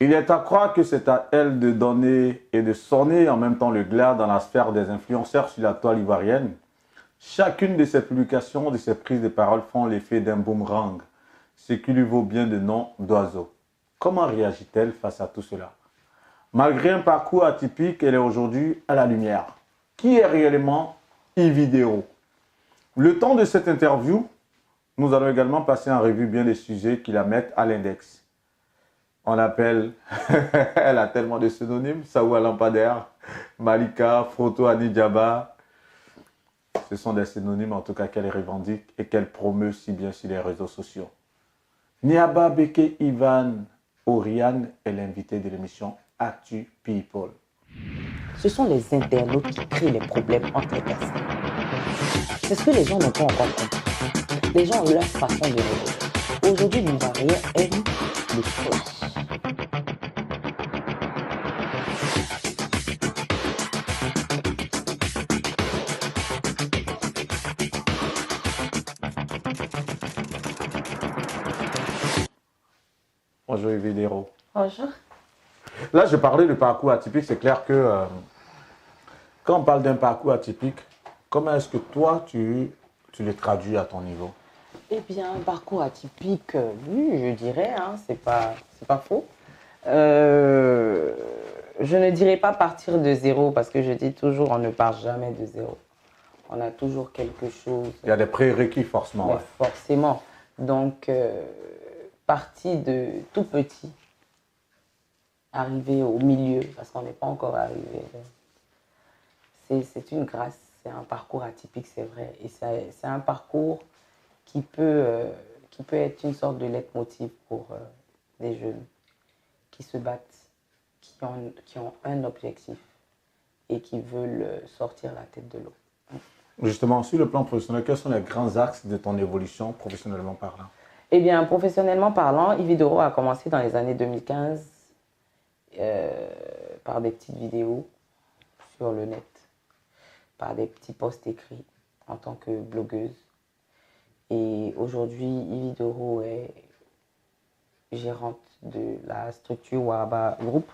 Il est à croire que c'est à elle de donner et de sonner en même temps le glas dans la sphère des influenceurs sur la toile ivoirienne. Chacune de ses publications, de ses prises de parole font l'effet d'un boomerang, ce qui lui vaut bien de nom d'oiseau. Comment réagit-elle face à tout cela? Malgré un parcours atypique, elle est aujourd'hui à la lumière. Qui est réellement Yvidéo? Le temps de cette interview, nous allons également passer en revue bien les sujets qui la mettent à l'index. On l'appelle, elle a tellement de synonymes, Saoua Lampadaire, Malika, Froto Anidjaba. Ce sont des synonymes en tout cas qu'elle revendique et qu'elle promeut si bien sur les réseaux sociaux. Niaba Beke Ivan Oriane est l'invité de l'émission Actu People. Ce sont les internautes qui créent les problèmes entre les personnes. C'est ce que les gens n'ont pas encore compris. Les gens ont leur façon de réagir. Aujourd'hui, l'Ivoirien aime le flash. Bonjour Yvidéo. Bonjour. Là, je parlais de parcours atypique. C'est clair que quand on parle d'un parcours atypique, comment est-ce que toi, tu le traduis à ton niveau? Eh bien, un parcours atypique, oui, je dirais, hein, c'est pas faux. Je ne dirais pas partir de zéro parce que je dis toujours, on ne part jamais de zéro. On a toujours quelque chose. Il y a des prérequis forcément. Ouais. Forcément. Donc, parti de tout petit, arriver au milieu, parce qu'on n'est pas encore arrivé. C'est une grâce, c'est un parcours atypique, c'est vrai. Et c'est un parcours qui peut être une sorte de leitmotiv pour des jeunes qui se battent, qui ont un objectif et qui veulent sortir la tête de l'eau. Justement, sur le plan professionnel, quels sont les grands axes de ton évolution professionnellement parlant? Eh bien, professionnellement parlant, Yvidéo a commencé dans les années 2015 par des petites vidéos sur le net, par des petits posts écrits en tant que blogueuse. Et aujourd'hui, Yvidéo est gérante de la structure Wahaba Group,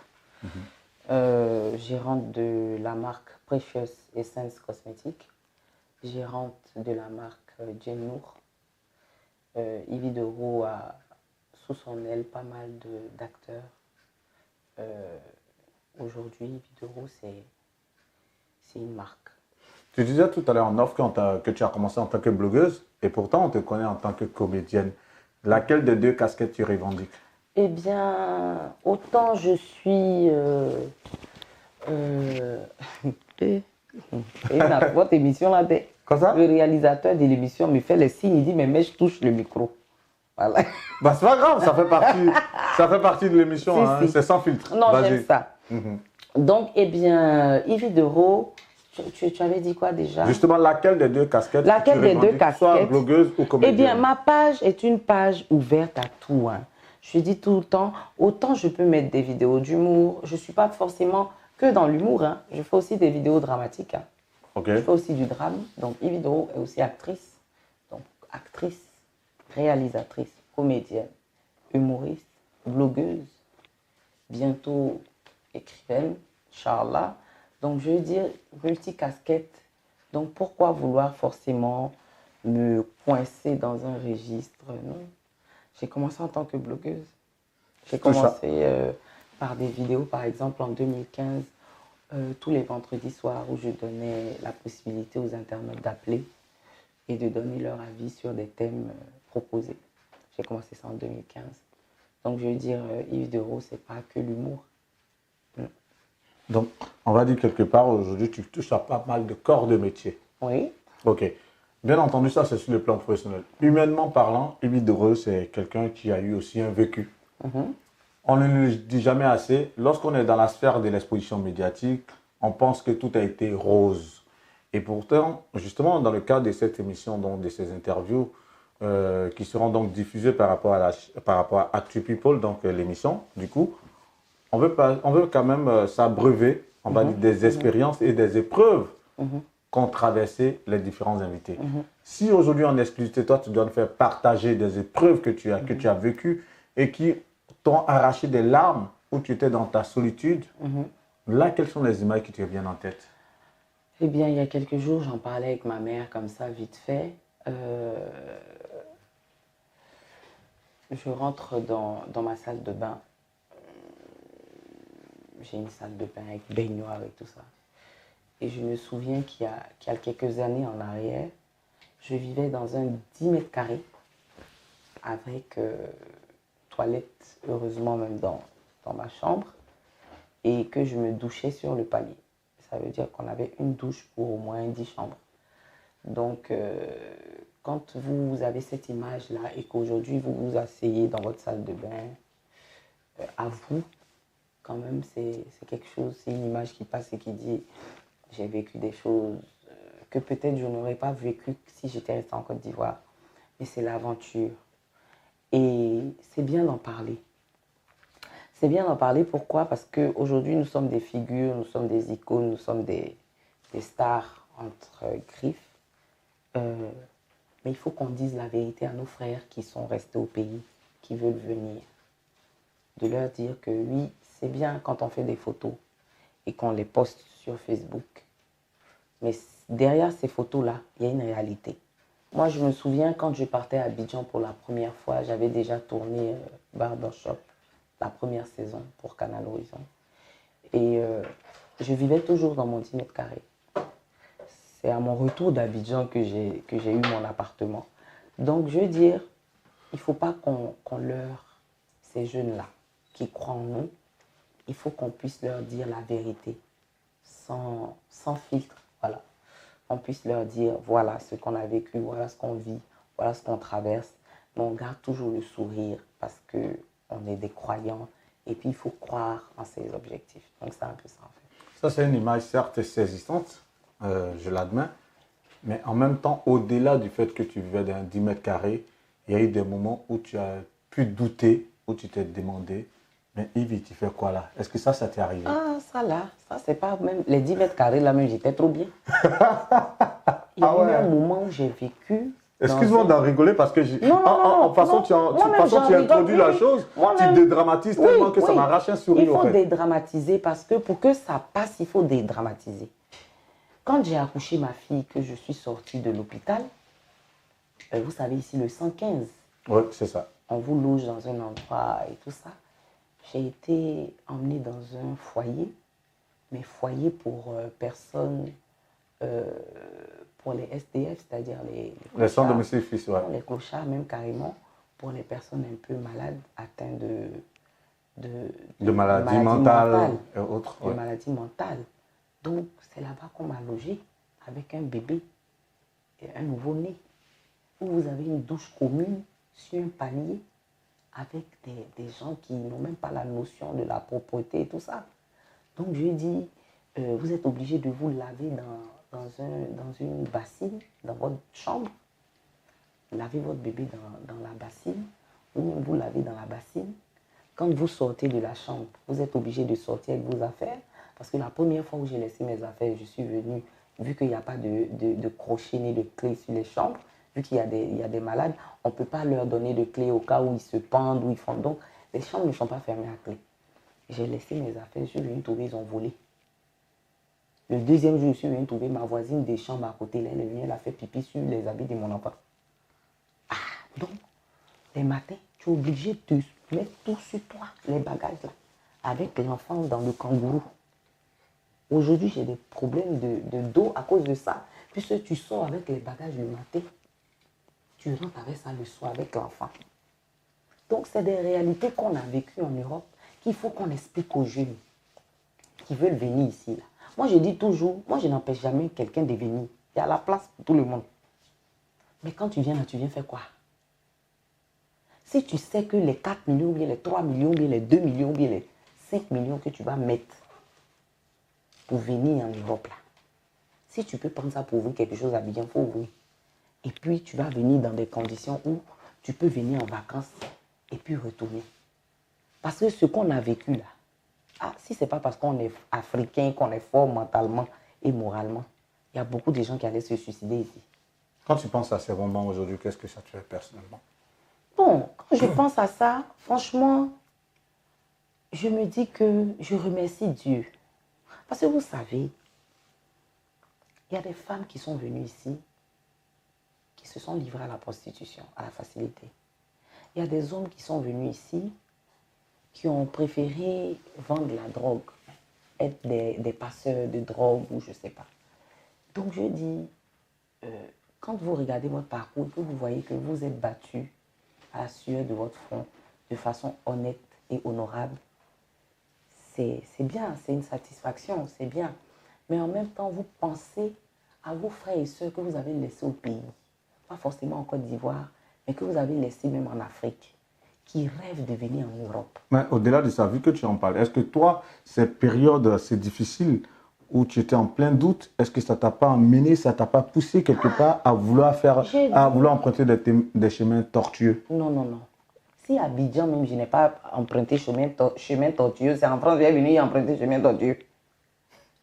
gérante de la marque Precious Essence Cosmétiques, gérante de la marque Jane Nour. Yvidéo a sous son aile pas mal d'acteurs. Aujourd'hui, Yvidéo, c'est une marque. Tu disais tout à l'heure en off que tu as commencé en tant que blogueuse et pourtant on te connaît en tant que comédienne. Laquelle des deux casquettes tu revendiques? Eh bien, autant je suis... votre émission là, Quoi ça? le réalisateur de l'émission me fait les signes, il dit mais je touche le micro. Voilà. Bah c'est pas grave, ça fait partie de l'émission, Si, hein, si. c'est sans filtre. Non, j'aime ça. Donc, eh bien, Yvidéo, tu avais dit quoi déjà? Justement, laquelle des deux casquettes Laquelle tu des deux revendiques, casquettes? soit blogueuse ou Eh comédienne? bien, ma page est une page ouverte à tout. Hein. Je dis tout le temps, autant je peux mettre des vidéos d'humour. Je ne suis pas forcément que dans l'humour. Hein. Je fais aussi des vidéos dramatiques. Hein. Okay. Je fais aussi du drame. Donc, Yvidéo est aussi actrice. Donc, actrice, réalisatrice, comédienne, humoriste, blogueuse, bientôt écrivaine, Inch'Allah. Donc, je veux dire, multicasquette. Donc, pourquoi vouloir forcément me coincer dans un registre? Non. J'ai commencé en tant que blogueuse. J'ai commencé par des vidéos, par exemple, en 2015, tous les vendredis soirs où je donnais la possibilité aux internautes d'appeler et de donner leur avis sur des thèmes proposés. J'ai commencé ça en 2015. Donc, je veux dire, Yvidéo, ce n'est pas que l'humour. Donc, on va dire quelque part, aujourd'hui, tu touches à pas mal de corps de métier. Oui. Ok. Bien entendu, ça, c'est sur le plan professionnel. Humainement parlant, Yvidéo, c'est quelqu'un qui a eu aussi un vécu. On ne le dit jamais assez. Lorsqu'on est dans la sphère de l'exposition médiatique, on pense que tout a été rose. Et pourtant, justement, dans le cadre de cette émission, donc de ces interviews, qui seront donc diffusées par rapport à Actu People, donc l'émission, du coup, on veut quand même s'abreuver, on va dire, des expériences et des épreuves qu'ont traversé les différents invités. Si aujourd'hui, en exclusivité, toi, tu dois nous faire partager des épreuves que tu as vécues et qui t'ont arraché des larmes où tu étais dans ta solitude, là, quelles sont les images qui te reviennent en tête? Eh bien, il y a quelques jours, j'en parlais avec ma mère comme ça, vite fait. Je rentre dans ma salle de bain. J'ai une salle de bain avec baignoire et tout ça. Et je me souviens qu'il y a quelques années en arrière, je vivais dans un 10 mètres carrés avec toilette, heureusement même dans ma chambre, et que je me douchais sur le palier. Ça veut dire qu'on avait une douche pour au moins 10 chambres. Donc, quand vous avez cette image-là et qu'aujourd'hui vous vous asseyez dans votre salle de bain, à vous, quand même, c'est quelque chose, c'est une image qui passe et qui dit j'ai vécu des choses que peut-être je n'aurais pas vécues si j'étais restée en Côte d'Ivoire. Mais c'est l'aventure. Et c'est bien d'en parler. C'est bien d'en parler, pourquoi? Parce qu'aujourd'hui, nous sommes des figures, nous sommes des icônes, nous sommes des stars entre griffes. Mais il faut qu'on dise la vérité à nos frères qui sont restés au pays, qui veulent venir. De leur dire que oui, c'est bien quand on fait des photos et qu'on les poste sur Facebook. Mais derrière ces photos-là, il y a une réalité. Moi, je me souviens quand je partais à Abidjan pour la première fois, j'avais déjà tourné Barbershop, la première saison pour Canal Horizon. Et je vivais toujours dans mon 10 mètres carrés. C'est à mon retour d'Abidjan que j'ai eu mon appartement. Donc, je veux dire, il ne faut pas qu'on leurre ces jeunes-là qui croient en nous. Il faut qu'on puisse leur dire la vérité, sans filtre. Voilà. On puisse leur dire, voilà ce qu'on a vécu, voilà ce qu'on vit, voilà ce qu'on traverse. Mais on garde toujours le sourire parce qu'on est des croyants. Et puis, il faut croire en ses objectifs. Donc, c'est un peu ça, en fait. Ça, c'est une image certes saisissante, je l'admets. Mais en même temps, au-delà du fait que tu vivais dans 10 mètres carrés, il y a eu des moments où tu as pu douter, où tu t'es demandé, mais Yves, tu fais quoi là? Est-ce que ça t'est arrivé? Ah, ça là, ça c'est pas même... Les 10 mètres carrés là même, j'étais trop bien. Il y a eu un moment où j'ai vécu... Excuse-moi d'en rigoler parce que en passant, tu introduis la chose, tu dédramatises tellement que ça m'arrache un sourire. Il faut dédramatiser parce que pour que ça passe, il faut dédramatiser. Quand j'ai accouché ma fille, que je suis sortie de l'hôpital, vous savez ici le 115. Oui, c'est ça. On vous loge dans un endroit et tout ça. J'ai été emmenée dans un foyer, mais foyer pour personnes, pour les SDF, c'est-à-dire les sans domicile fixe, ouais. Les clochards, même carrément, pour les personnes un peu malades, atteintes de maladies mentales et autres. De maladies mentales. Donc, c'est là-bas qu'on m'a logée avec un bébé et un nouveau-né, où vous avez une douche commune sur un palier avec des gens qui n'ont même pas la notion de la propreté et tout ça. Donc, je lui ai dit, vous êtes obligé de vous laver dans une bassine, dans votre chambre. Lavez votre bébé dans la bassine, ou vous lavez dans la bassine. Quand vous sortez de la chambre, vous êtes obligé de sortir avec vos affaires. Parce que la première fois où j'ai laissé mes affaires, je suis venue, vu qu'il n'y a pas de crochet ni de clé sur les chambres, vu qu'il y a des malades, on ne peut pas leur donner de clé au cas où ils se pendent, où ils font. Donc, les chambres ne sont pas fermées à clé. J'ai laissé mes affaires, je suis venue trouver, ils ont volé. Le deuxième jour, je suis venue trouver ma voisine des chambres à côté. Là, elle est venue, elle a fait pipi sur les habits de mon enfant. Ah, donc, les matins, tu es obligé de mettre tout sur toi, les bagages là, avec l'enfant dans le kangourou. Aujourd'hui, j'ai des problèmes de dos à cause de ça. Puisque tu sors avec les bagages le matin, tu rentres avec ça le soir avec l'enfant. Donc, c'est des réalités qu'on a vécues en Europe qu'il faut qu'on explique aux jeunes qui veulent venir ici. Là. Moi, je dis toujours, moi, je n'empêche jamais quelqu'un de venir. Il y a la place pour tout le monde. Mais quand tu viens là, tu viens faire quoi? Si tu sais que les 4 millions, ou bien les 3 millions, ou bien les 2 millions, ou bien les 5 millions que tu vas mettre pour venir en Europe, là. Si tu peux prendre ça pour ouvrir quelque chose à Abidjan, il faut ouvrir. Et puis, tu vas venir dans des conditions où tu peux venir en vacances et puis retourner. Parce que ce qu'on a vécu là, si ce n'est pas parce qu'on est africain, qu'on est fort mentalement et moralement, il y a beaucoup de gens qui allaient se suicider ici. Quand tu penses à ces moments aujourd'hui, qu'est-ce que ça te fait personnellement? Bon, quand je pense à ça, franchement, je me dis que je remercie Dieu. Parce que vous savez, il y a des femmes qui sont venues ici, qui se sont livrées à la prostitution, à la facilité. Il y a des hommes qui sont venus ici, qui ont préféré vendre la drogue, être des passeurs de drogue ou je ne sais pas. Donc je dis, quand vous regardez votre parcours, que vous voyez que vous êtes battu à la sueur de votre front de façon honnête et honorable, c'est bien, c'est une satisfaction, c'est bien. Mais en même temps, vous pensez à vos frères et sœurs que vous avez laissés au pays, pas forcément en Côte d'Ivoire, mais que vous avez laissés même en Afrique, qui rêvent de venir en Europe. Mais au-delà de ça, vu que tu en parles, est-ce que toi, cette période assez difficile où tu étais en plein doute, est-ce que ça t'a pas amené, ça t'a pas poussé quelque part à vouloir emprunter des chemins tortueux? Non, non, non. Si à Abidjan même, je n'ai pas emprunté chemin tortueux, c'est en France que je vais venir emprunter chemin tortueux.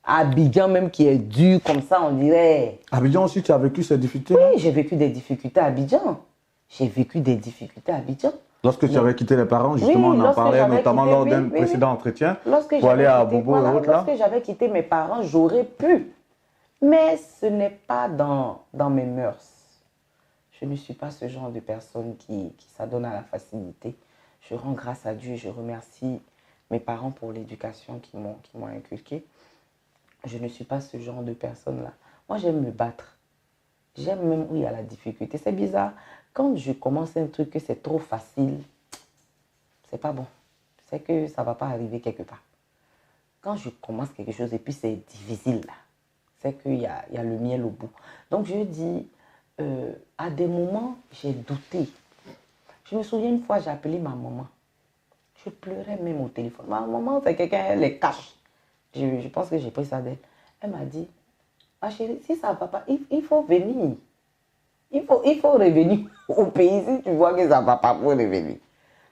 À Abidjan même qui est dur comme ça, on dirait. Abidjan aussi, tu as vécu ces difficultés? Oui, j'ai vécu des difficultés à Abidjan. J'ai vécu des difficultés à Abidjan. Lorsque tu avais quitté les parents, justement, Oui, on en parlait notamment lors d'un oui, précédent entretien, Lorsque pour aller à quitté, Bobo et autres là. lorsque j'avais quitté mes parents, j'aurais pu. Mais ce n'est pas dans mes mœurs. Je ne suis pas ce genre de personne qui s'adonne à la facilité. Je rends grâce à Dieu, je remercie mes parents pour l'éducation qu'ils m'ont inculquée. Je ne suis pas ce genre de personne-là. Moi, j'aime me battre. J'aime même où il y a la difficulté. C'est bizarre. Quand je commence un truc que c'est trop facile, c'est pas bon. C'est que ça ne va pas arriver quelque part. Quand je commence quelque chose et puis c'est difficile, là, c'est qu'il y a le miel au bout. Donc, je dis, à des moments, j'ai douté. Je me souviens une fois, j'ai appelé ma maman. Je pleurais même au téléphone. Ma maman, c'est quelqu'un, elle les cache. Je pense que j'ai pris ça d'elle. Elle m'a dit, ma chérie, si ça ne va pas, il faut venir. Il faut revenir au pays si tu vois que ça ne va pas pour revenir.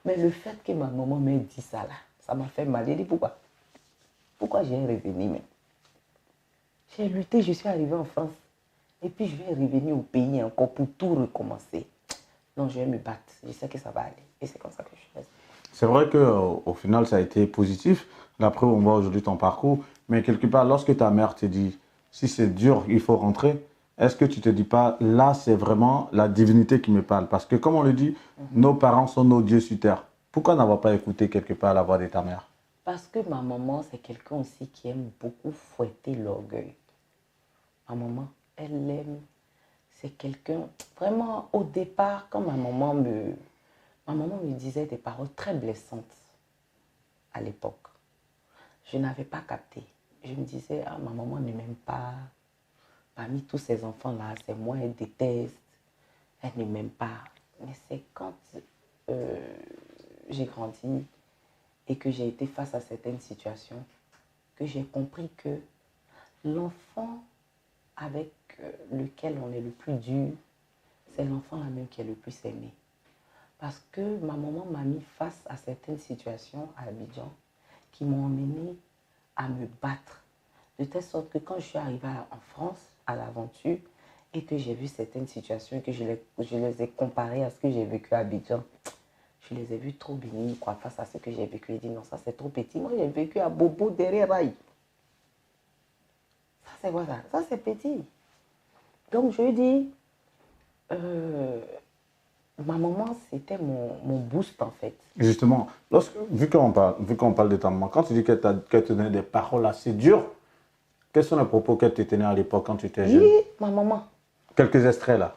Mais le fait que ma maman m'ait dit ça là, ça m'a fait mal. J'ai dit pourquoi? Pourquoi j'ai revenu même? J'ai lutté, je suis arrivée en France. Et puis je vais revenir au pays encore pour tout recommencer. Non, je vais me battre. Je sais que ça va aller. Et c'est comme ça que je suis restée. C'est vrai qu'au final, ça a été positif. D'après, on voit aujourd'hui ton parcours. Mais quelque part, lorsque ta mère te dit, si c'est dur, il faut rentrer, est-ce que tu ne te dis pas, là, c'est vraiment la divinité qui me parle? Parce que comme on le dit, nos parents sont nos dieux sur terre. Pourquoi n'avoir pas écouté quelque part la voix de ta mère? Parce que ma maman, c'est quelqu'un aussi qui aime beaucoup fouetter l'orgueil. Ma maman, elle aime, c'est quelqu'un, vraiment, au départ, quand ma maman me disait des paroles très blessantes à l'époque. Je n'avais pas capté. Je me disais, ah, ma maman ne m'aime pas. Parmi tous ces enfants-là, c'est moi, elle déteste. Elle ne m'aime pas. Mais c'est quand j'ai grandi et que j'ai été face à certaines situations que j'ai compris que l'enfant avec lequel on est le plus dur, c'est l'enfant là même qui est le plus aimé. Parce que ma maman m'a mis face à certaines situations à Abidjan qui m'ont emmené à me battre. De telle sorte que quand je suis arrivée en France, à l'aventure, et que j'ai vu certaines situations et que je les ai comparées à ce que j'ai vécu à Abidjan, je les ai vus trop bénis, quoi, face à ce que j'ai vécu. J'ai dit non, ça c'est trop petit. Moi, j'ai vécu à Bobo, derrière Rail. Ça c'est quoi ça? Ça c'est petit. Donc je lui dis, ma maman, c'était mon boost en fait. Justement, vu qu'on parle de ta maman, quand tu dis qu'elle te donnait des paroles assez dures, quels sont les propos qu'elle te tenait à l'époque quand tu étais jeune? Oui, ma maman. Quelques extraits là.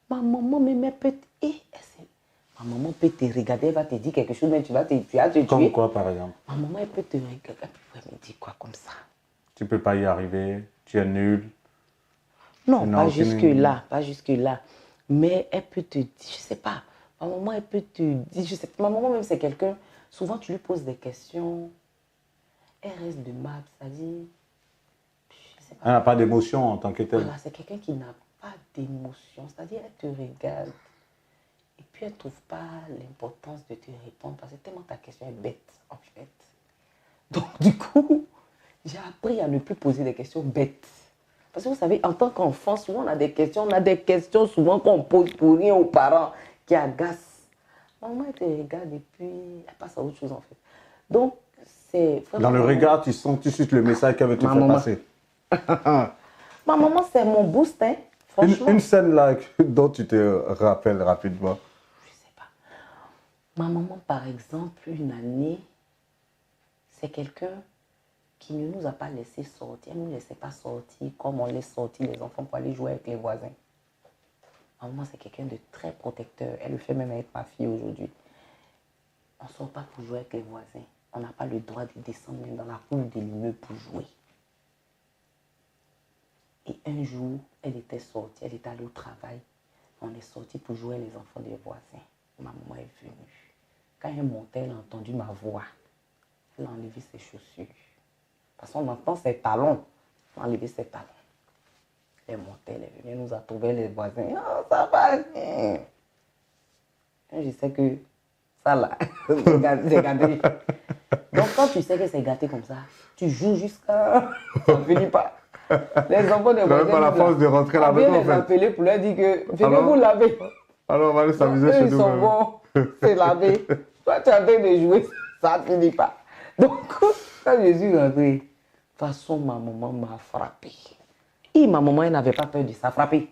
Ma maman me peut... Ma maman peut te regarder, elle va te dire quelque chose, mais tu vas te tuer. Comme quoi par exemple? Ma maman, elle peut te regarder, elle me dit quoi comme ça? Tu ne peux pas y arriver, tu es nul. Non, pas jusque-là, pas jusque-là. Mais elle peut te dire, je ne sais pas. Ma maman, elle peut te dire, je sais pas. Ma maman même, c'est quelqu'un, souvent tu lui poses des questions, elle reste de mal, c'est-à-dire, je sais pas. Elle n'a pas d'émotion en tant que telle. Voilà, c'est quelqu'un qui n'a pas d'émotion, c'est-à-dire, elle te regarde. Et puis, elle ne trouve pas l'importance de te répondre parce que tellement ta question est bête, en fait. Donc, du coup, j'ai appris à ne plus poser des questions bêtes. Parce que vous savez, en tant qu'enfant, souvent, on a des questions souvent qu'on pose pour rien aux parents qui agacent. Maman, elle te regarde et puis elle passe à autre chose en fait. Donc, c'est vraiment... Dans le regard, tu sens tout de suite le message qu'elle veut te Ma faire maman. passer. Ma maman, c'est mon boost, hein. Franchement. Une scène là dont tu te rappelles rapidement. Je sais pas. Ma maman, par exemple, une année, c'est quelqu'un qui ne nous a pas laissé sortir. Elle ne nous laissait pas sortir comme on laisse sortir les enfants pour aller jouer avec les voisins. Ma maman, c'est quelqu'un de très protecteur. Elle le fait même avec ma fille aujourd'hui. On ne sort pas pour jouer avec les voisins. On n'a pas le droit de descendre même dans la cour de l'immeuble pour jouer. Et un jour, elle était sortie, elle était allée au travail. On est sorti pour jouer les enfants des voisins. Ma maman est venue. Quand elle montait, elle a entendu ma voix. Elle a enlevé ses chaussures. Parce qu'on entend ses talons. Elle a enlevé ses talons. Elle est montée, elle est venue, elle nous a trouvé les voisins. Oh, ça va. Je sais que ça là, c'est gâté. Donc quand tu sais que c'est gâté comme ça, tu joues jusqu'à... Ça ne finit pas. Les enfants des voisins... Tu n'avais pas la force de rentrer à la maison en les fait. appeler pour leur dire que venez vous laver. Alors on va aller s'amuser chez Ils nous. sont bons, c'est lavé. Toi tu es en train de jouer, ça ne finit pas. Donc quand je suis rentrée, de toute façon ma maman m'a frappé. Et ma maman elle n'avait pas peur de ça, frapper.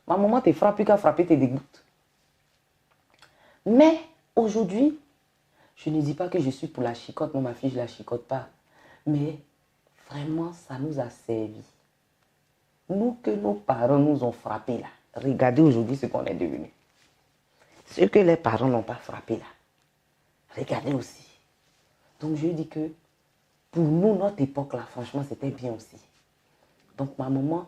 Ma maman te frappe, puis qu'à frapper te dégoûte. Mais aujourd'hui, je ne dis pas que je suis pour la chicotte. Moi, ma fille, je ne la chicote pas. Mais vraiment, ça nous a servi. Nous que nos parents nous ont frappés là. Regardez aujourd'hui ce qu'on est devenu. Ceux que les parents n'ont pas frappé là. Regardez aussi. Donc je dis que pour nous, notre époque là, franchement, c'était bien aussi. Donc ma maman,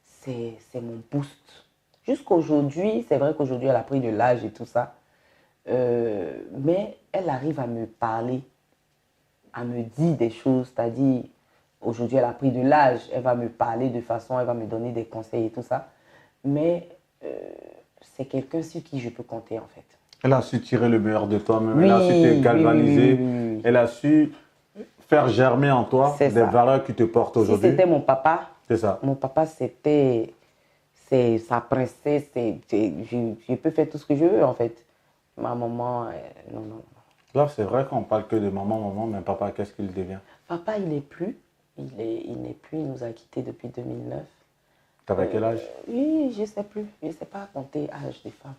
c'est mon boost. Jusqu'aujourd'hui, c'est vrai qu'aujourd'hui, elle a pris de l'âge et tout ça. Mais elle arrive à me parler, à me dire des choses, c'est-à-dire, aujourd'hui elle a pris de l'âge, elle va me parler de façon, elle va me donner des conseils et tout ça, mais c'est quelqu'un sur qui je peux compter en fait. Elle a su tirer le meilleur de toi-même, Oui, elle a su te galvaniser, oui. elle a su faire germer en toi des valeurs qui te portent aujourd'hui. Si c'était mon papa, c'est ça. Mon papa c'était sa princesse, je peux faire tout ce que je veux en fait. Ma maman, non. Là, c'est vrai qu'on parle que de maman, mais papa, qu'est-ce qu'il devient? Papa, il n'est plus. Il n'est plus, il nous a quittés depuis 2009. T'avais quel âge? Oui, je ne sais plus. Je ne sais pas compter âge des femmes.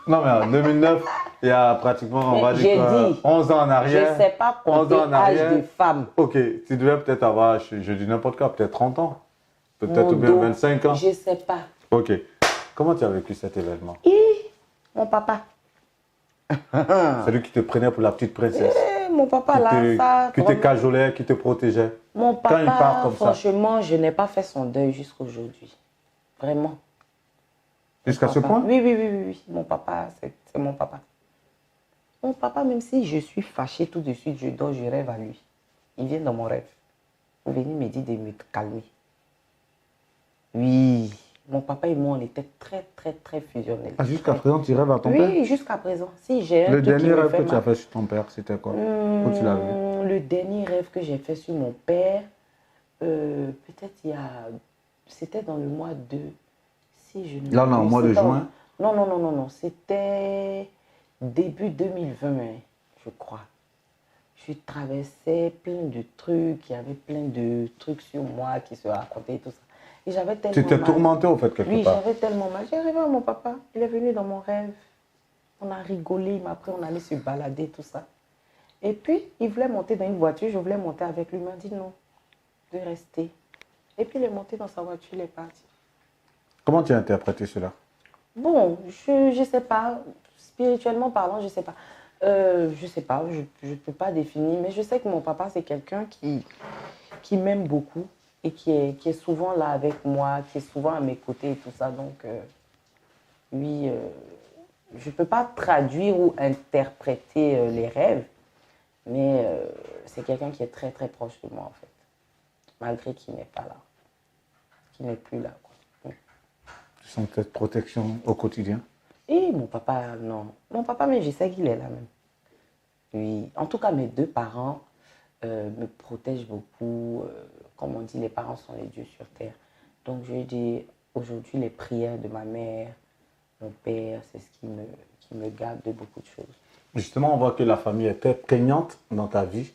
Non, mais en 2009, il y a pratiquement, on va dire, 11 ans en arrière. Je ne sais pas compter âge des femmes. Ok, tu devais peut-être avoir, je dis n'importe quoi, peut-être 30 ans. Peut-être bien 25 ans. Je ne sais pas. Ok. Comment tu as vécu cet événement? Mon papa. C'est lui qui te prenait pour la petite princesse. Mon papa, qui te cajolait, qui te protégeait. Mon papa, quand il part comme franchement, je n'ai pas fait son deuil jusqu'à aujourd'hui. Vraiment. Jusqu'à ce point? Oui. Mon papa, c'est mon papa. Mon papa, même si je suis fâchée tout de suite, je dors, je rêve à lui. Il vient dans mon rêve. Il est venu me dire de me calmer. Oui. Mon papa et moi, on était très fusionnels. Ah, jusqu'à présent, tu rêves à ton père? Oui, jusqu'à présent. Si j'ai le dernier rêve que tu as fait sur ton père, c'était quoi? Où tu l'as vu? Le dernier rêve que j'ai fait sur mon père, peut-être c'était dans le mois de... Si je ne Là, on est au mois de juin? Non. C'était début 2020, je crois. Je traversais plein de trucs, il y avait plein de trucs sur moi qui se racontaient et tout ça. Et j'avais tellement tu étais mal. tourmenté au fait quelque part. Oui, j'avais tellement mal. J'ai rêvé à mon papa. Il est venu dans mon rêve. On a rigolé, il m'a pris, on allait se balader, tout ça. Et puis, il voulait monter dans une voiture. Je voulais monter avec lui. Il m'a dit non, de rester. Et puis, il est monté dans sa voiture, il est parti. Comment tu as interprété cela? Bon, je ne sais pas. Spirituellement parlant, je ne sais pas. Je ne sais pas, je ne peux pas définir. Mais je sais que mon papa, c'est quelqu'un qui m'aime beaucoup. Et qui est souvent là avec moi, qui est souvent à mes côtés et tout ça. Donc, oui, je ne peux pas traduire ou interpréter les rêves, mais c'est quelqu'un qui est très proche de moi en fait, malgré qu'il n'est pas là, qu'il n'est plus là, quoi. Tu sens cette protection au quotidien? Et mon papa, non. Mon papa, mais je sais qu'il est là même. Oui, en tout cas, mes deux parents me protègent beaucoup. Comme on dit, les parents sont les dieux sur terre. Donc, je dis, aujourd'hui, les prières de ma mère, mon père, c'est ce qui qui me garde de beaucoup de choses. Justement, on voit que la famille était prégnante dans ta vie.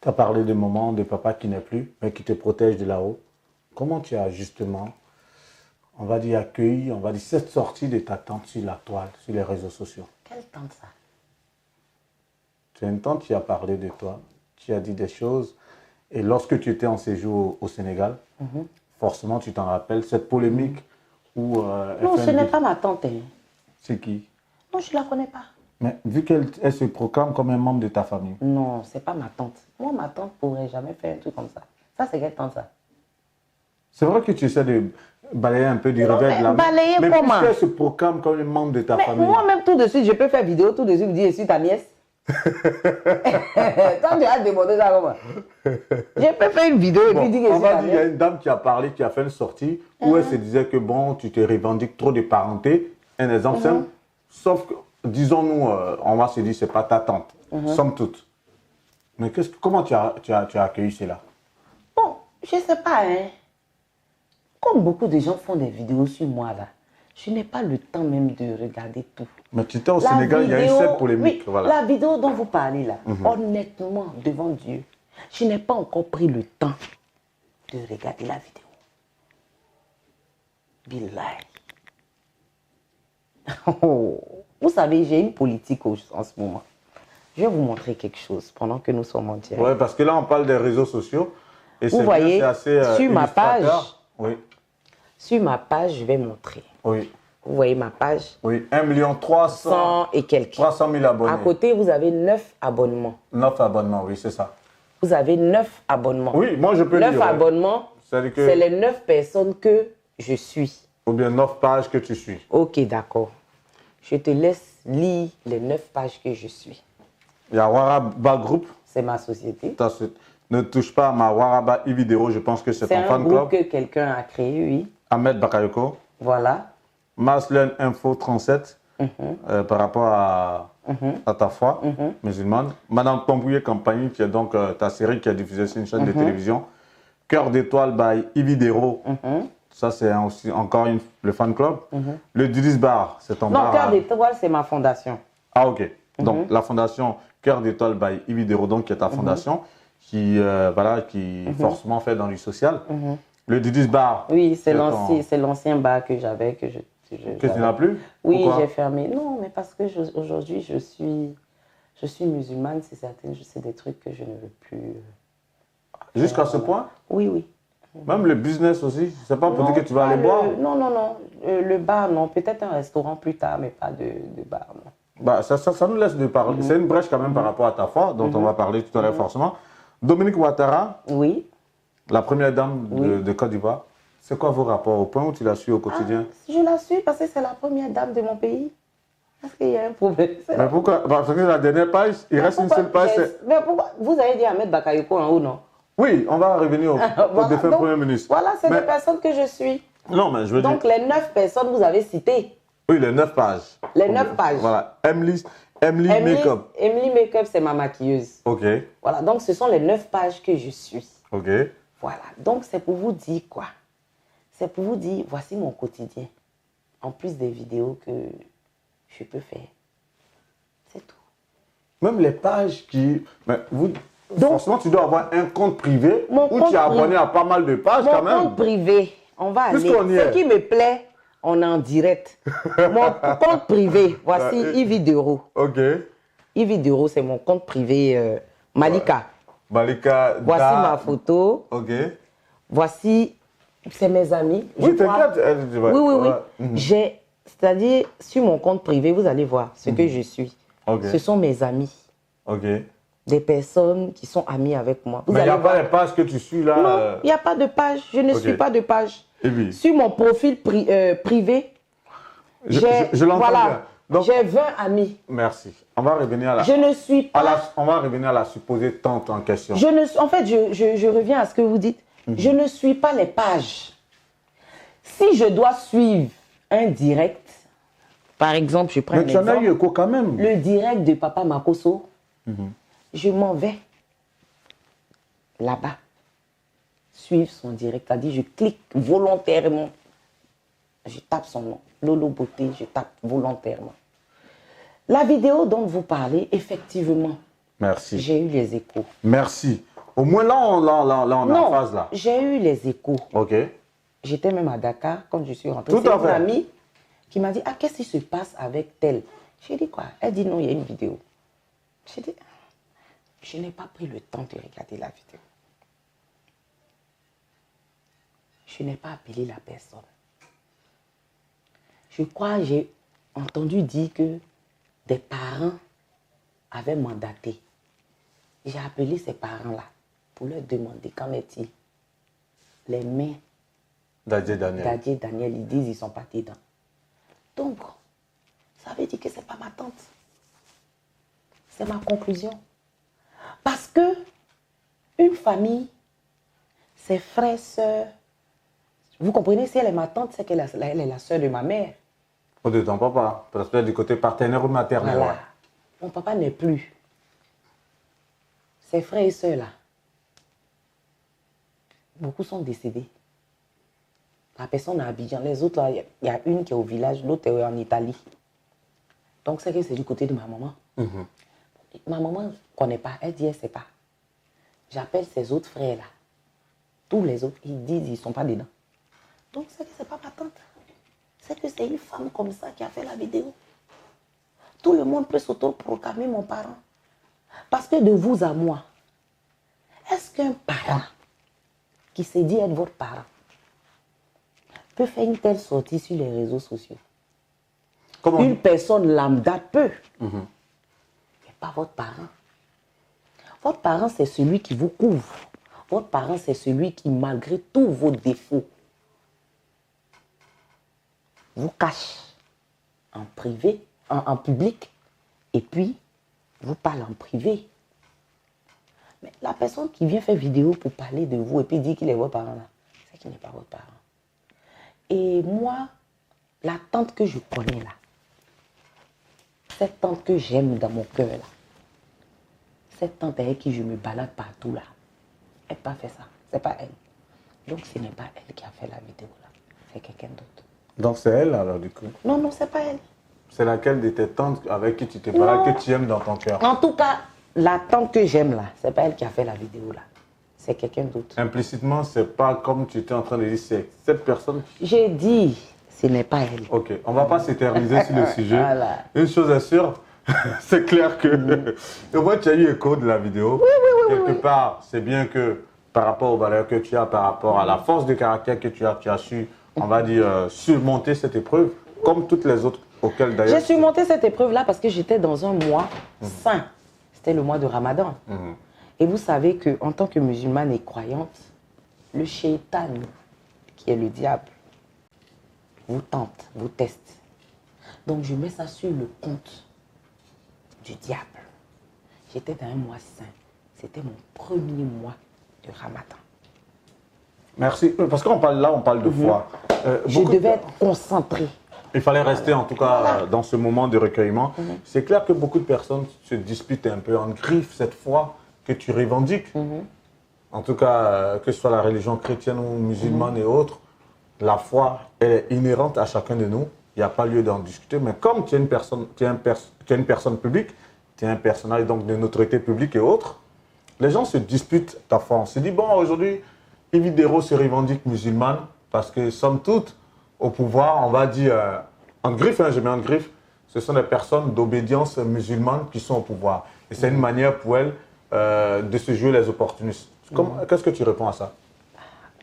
Tu as parlé de maman, de papa qui n'est plus, mais qui te protège de là-haut. Comment tu as justement, on va dire, accueilli, on va dire, cette sortie de ta tante sur la toile, sur les réseaux sociaux? Quelle tante ça? Tu as une tante qui a parlé de toi, qui a dit des choses. Et lorsque tu étais en séjour au Sénégal, forcément, tu t'en rappelles, cette polémique où... Non, ce n'est pas ma tante. Hein. C'est qui? Non, je ne la connais pas. Mais vu qu'elle se proclame comme un membre de ta famille. Non, ce n'est pas ma tante. Moi, ma tante ne pourrait jamais faire un truc comme ça. Ça, c'est quelle tante ça? C'est vrai que tu essaies de balayer un peu du Non, revers de la main. balayer mais comment? puisqu'elle se proclame comme un membre de ta Mais famille. moi-même, tout de suite, je peux faire vidéo, tout de suite, vous dire, je suis ta nièce. Toi, tu as demandé ça comment? Je peux faire une vidéo et Bon, puis dire que je on suis va ta dire, il y a nièce. une dame qui a parlé, qui a fait une sortie où elle se disait que bon, tu te revendiques trop de parenté. Un exemple simple, sauf que, disons-nous, on va se dire, c'est pas ta tante, somme toute. Mais comment tu as accueilli cela? Bon, je ne sais pas, hein. Comme beaucoup de gens font des vidéos sur moi, là, je n'ai pas le temps même de regarder tout. Mais tu étais au Sénégal, il y a eu cette polémique. Oui, Voilà. la vidéo dont vous parlez, là, honnêtement, devant Dieu, je n'ai pas encore pris le temps de regarder la vidéo. Billahi. Oh, vous savez, j'ai une politique en ce moment. Je vais vous montrer quelque chose pendant que nous sommes en direct. Oui, parce que là, on parle des réseaux sociaux. Et Vous voyez, assez, sur ma page, oui. Sur ma page, je vais montrer. Oui. Vous voyez ma page? Oui, 1 300 100 et quelques. 300 000 abonnés. À côté, vous avez 9 abonnements. 9 abonnements, oui, c'est ça. Vous avez 9 abonnements. Oui, moi je peux 9 lire. 9 abonnements, c'est les 9 personnes que je suis. Ou bien 9 pages que tu suis. Ok, d'accord. Je te laisse lire les 9 pages que je suis. Il y a Waraba Group. C'est ma société. Ne touche pas à ma Waraba e-vidéo, je pense que c'est ton fan club. C'est un groupe que quelqu'un a créé, oui. Ahmed Bakayoko. Voilà. Maslen Info 37, par rapport à ta foi musulmane. Madame Tombouye Campagne, qui est donc ta série qui est diffusée sur une chaîne de télévision. Cœur d'étoile by Ividero. Ça, c'est aussi encore le fan club. Le Dudis Bar, c'est ton bar. Non, Cœur d'étoile, c'est ma fondation. Ah, ok. Donc, la fondation Cœur d'étoile by Ividero, donc, qui est ta fondation, qui, voilà, qui forcément fait dans du social. Le Dudis Bar. Oui, c'est l'ancien bar que j'avais, que tu n'as plus? Oui, j'ai fermé. Non, mais parce que aujourd'hui, je suis musulmane, c'est des trucs que je ne veux plus. Jusqu'à ce point? Oui, oui. Même le business aussi? C'est pas pour dire que tu vas aller boire? Non, non, non. Le bar, non. Peut-être un restaurant plus tard, mais pas de bar, non. Bah, ça nous laisse de parler. C'est une brèche quand même par rapport à ta foi, dont on va parler tout à l'heure forcément. Dominique Ouattara, oui. La première dame de Côte d'Ivoire. C'est quoi vos rapports au point où tu la suis au quotidien? Je la suis parce que c'est la première dame de mon pays. Est-ce qu'il y a un problème? Mais pourquoi? Parce que la dernière page, il reste une seule page. Mais pourquoi? Vous avez dit Ahmed Bakayoko en haut, non? Oui, on va revenir au défunt Premier ministre. Voilà, c'est les personnes que je suis. Non, mais je veux dire... Donc, les 9 personnes, vous avez cité. Oui, les 9 pages. Les 9 pages. Voilà. Emily Makeup. Emily Makeup, c'est ma maquilleuse. Ok. Voilà, donc ce sont les 9 pages que je suis. Ok. Voilà, donc c'est pour vous dire quoi? C'est pour vous dire, voici mon quotidien. En plus des vidéos que je peux faire. C'est tout. Même les pages qui... Mais donc, franchement, tu dois avoir un compte privé où tu es abonné à pas mal de pages quand même. Mon compte privé, on va aller. Ce qui me plaît, on est en direct. Mon compte privé, voici Ividero. Ok. Ividero, c'est mon compte privé Malika. Malika. Voici ma photo. Ok. Voici, c'est mes amis. Oui, t'inquiète. Oui. C'est-à-dire, sur mon compte privé, vous allez voir ce que je suis. Okay. Ce sont mes amis. Ok. Des personnes qui sont amies avec moi. Mais il n'y a pas les pages que tu suis là? Non, il n'y a pas de page. Je ne suis pas de page. Sur mon profil privé, je l'entends bien. J'ai 20 amis. Merci. On va revenir à la... Je ne suis pas... on va revenir à la supposée tante en question. En fait, je reviens à ce que vous dites. Je ne suis pas les pages. Si je dois suivre un direct, par exemple, je prends un exemple. Mais tu en as eu quoi quand même? Le direct de Papa Makosso, je m'en vais là-bas, suivre son direct. C'est-à-dire, je clique volontairement. Je tape son nom. Lolo Beauté, je tape volontairement. La vidéo dont vous parlez, effectivement, Merci. j'ai eu les échos. Merci. Au moins là, on est en phase là. J'ai eu les échos. Ok. J'étais même à Dakar quand je suis rentrée. Tout à fait. C'est une amie qui m'a dit, ah, qu'est-ce qui se passe avec tel? J'ai dit quoi? Elle dit non, il y a une vidéo. J'ai dit, je n'ai pas pris le temps de regarder la vidéo. Je n'ai pas appelé la personne. Je crois que j'ai entendu dire que des parents avaient mandaté. J'ai appelé ces parents-là pour leur demander qu'en est-il. Les mains Dadje Daniel. Daniel, ils disent qu'ils ne sont pas dedans. Donc, ça veut dire que ce n'est pas ma tante. C'est ma conclusion. Parce que une famille, ses frères, sœurs, vous comprenez, si elle est ma tante, c'est qu'elle est la sœur de ma mère. Ou de ton papa, parce que du côté partenaire ou maternel. Voilà. Ouais. Mon papa n'est plus. Ses frères et sœurs là, beaucoup sont décédés. La personne à Abidjan, les autres là, il y a une qui est au village, l'autre est en Italie. Donc c'est que c'est du côté de ma maman. Ma maman ne connaît pas, elle dit elle ne sait pas. J'appelle ses autres frères là. Tous les autres, ils disent qu'ils ne sont pas dedans. Donc c'est que ce n'est pas ma tante. C'est que c'est une femme comme ça qui a fait la vidéo. Tout le monde peut s'auto-proclamer mon parent. Parce que de vous à moi, est-ce qu'un parent qui s'est dit être votre parent peut faire une telle sortie sur les réseaux sociaux? Comment? Une personne lambda peut. Mais pas votre parent. Votre parent, c'est celui qui vous couvre. Votre parent, c'est celui qui, malgré tous vos défauts, vous cache en privé, en public, et puis vous parle en privé. Mais la personne qui vient faire vidéo pour parler de vous et puis dit qu'il est votre parent là, c'est qu'il n'est pas votre parent. Et moi, la tante que je connais là, cette tante que j'aime dans mon cœur là, cette tante avec qui je me balade partout là, elle n'a pas fait ça, c'est pas elle. Donc ce n'est pas elle qui a fait la vidéo là, c'est quelqu'un d'autre. Donc c'est elle alors du coup? Non, non, c'est pas elle. C'est laquelle de tes tantes avec qui tu te balades, que tu aimes dans ton cœur? En tout cas, la tante que j'aime là, c'est pas elle qui a fait la vidéo là. C'est quelqu'un d'autre. Implicitement, c'est pas comme tu étais en train de dire, c'est cette personne. J'ai dit, ce n'est pas elle. Ok, on va pas s'éterniser sur le sujet. Voilà. Une chose est sûre, c'est clair que au moins tu as eu écho de la vidéo. Quelque part, c'est bien que par rapport aux valeurs que tu as, par rapport à la force de caractère que tu as su, on va dire, surmonter cette épreuve, comme toutes les autres auxquelles d'ailleurs... J'ai surmonté cette épreuve-là parce que j'étais dans un mois saint. C'était le mois de Ramadan. Et vous savez qu'en tant que musulmane et croyante, le shaitan, qui est le diable, vous tente, vous teste. Donc je mets ça sur le compte du diable. J'étais dans un mois saint. C'était mon premier mois de Ramadan. Merci, parce qu'on parle là, on parle de foi. Je devais être concentrée. Il fallait rester en tout cas dans ce moment de recueillement. C'est clair que beaucoup de personnes se disputent un peu en griffe cette foi que tu revendiques. En tout cas, que ce soit la religion chrétienne ou musulmane et autres, la foi, elle est inhérente à chacun de nous. Il n'y a pas lieu d'en discuter. Mais comme tu es une personne, tu es une personne publique, tu es un personnage donc de notoriété publique et autres, les gens se disputent ta foi. On se dit, bon, aujourd'hui, Ividero se revendique musulmane parce que, somme toute, au pouvoir, on va dire, en griffe, je mets en griffe, ce sont des personnes d'obédience musulmane qui sont au pouvoir. Et c'est une manière pour elles de se jouer les opportunistes. Qu'est-ce que tu réponds à ça?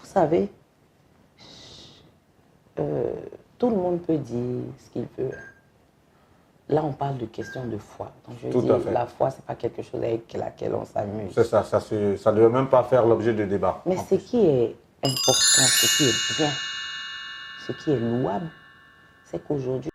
Vous savez, tout le monde peut dire ce qu'il veut. Là, on parle de question de foi. Donc, je dis, la foi, ce n'est pas quelque chose avec laquelle on s'amuse. C'est ça, ça ne devait même pas faire l'objet de débat. Mais ce qui est important, ce qui est bien, ce qui est louable, c'est qu'aujourd'hui,